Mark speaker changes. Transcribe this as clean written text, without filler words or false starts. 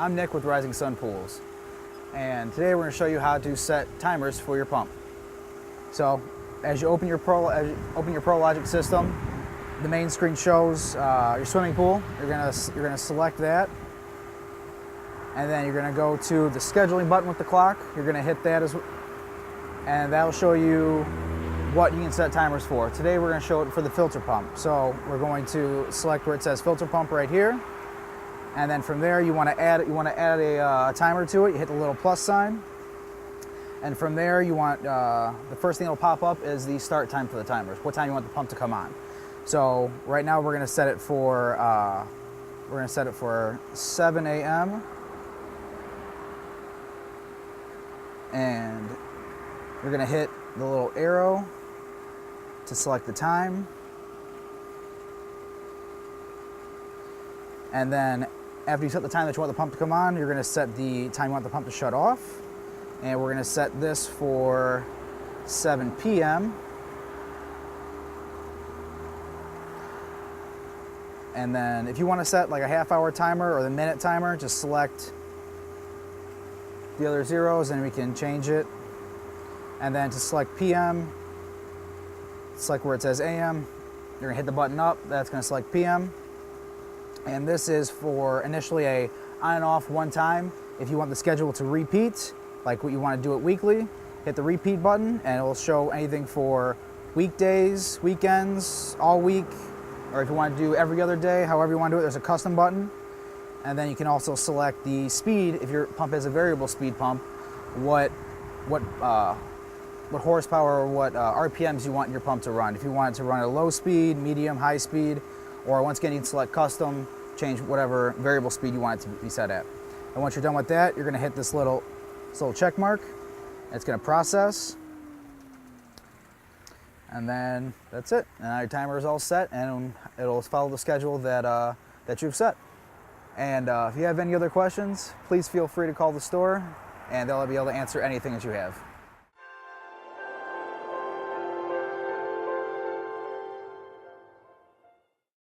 Speaker 1: I'm Nick with Rising Sun Pools, and today we're going to show you how to set timers for your pump. So, as you open your ProLogic system, the main screen shows your swimming pool. You're going to select that, and then you're going to go to the scheduling button with the clock. You're going to hit that and that'll show you what you can set timers for. Today we're going to show it for the filter pump. So we're going to select where it says filter pump right here. And then from there, you want to add a timer to it. You hit the little plus sign, and from there, you want the first thing that'll pop up is the start time for the timers. What time you want the pump to come on. So right now, we're going to set it for 7 a.m. and you're going to hit the little arrow to select the time, and then after you set the time that you want the pump to come on, you're going to set the time you want the pump to shut off. And we're going to set this for 7 p.m. And then if you want to set like a half-hour timer or the minute timer, just select the other zeros and we can change it. And then to select PM, select where it says AM. You're going to hit the button up. That's going to select PM. And this is for initially a on and off one time. If you want the schedule to repeat, like what you want to do it weekly, hit the repeat button and it will show anything for weekdays, weekends, all week, or if you want to do every other day, however you want to do it, there's a custom button. And then you can also select the speed. If your pump is a variable speed pump, what horsepower or what RPMs you want your pump to run. If you want it to run at low speed, medium, high speed, or once again, you can select custom, change whatever variable speed you want it to be set at. And once you're done with that, you're going to hit this little check mark. It's going to process. And then that's it. And now your timer is all set, and it'll follow the schedule that you've set. And if you have any other questions, please feel free to call the store, and they'll be able to answer anything that you have.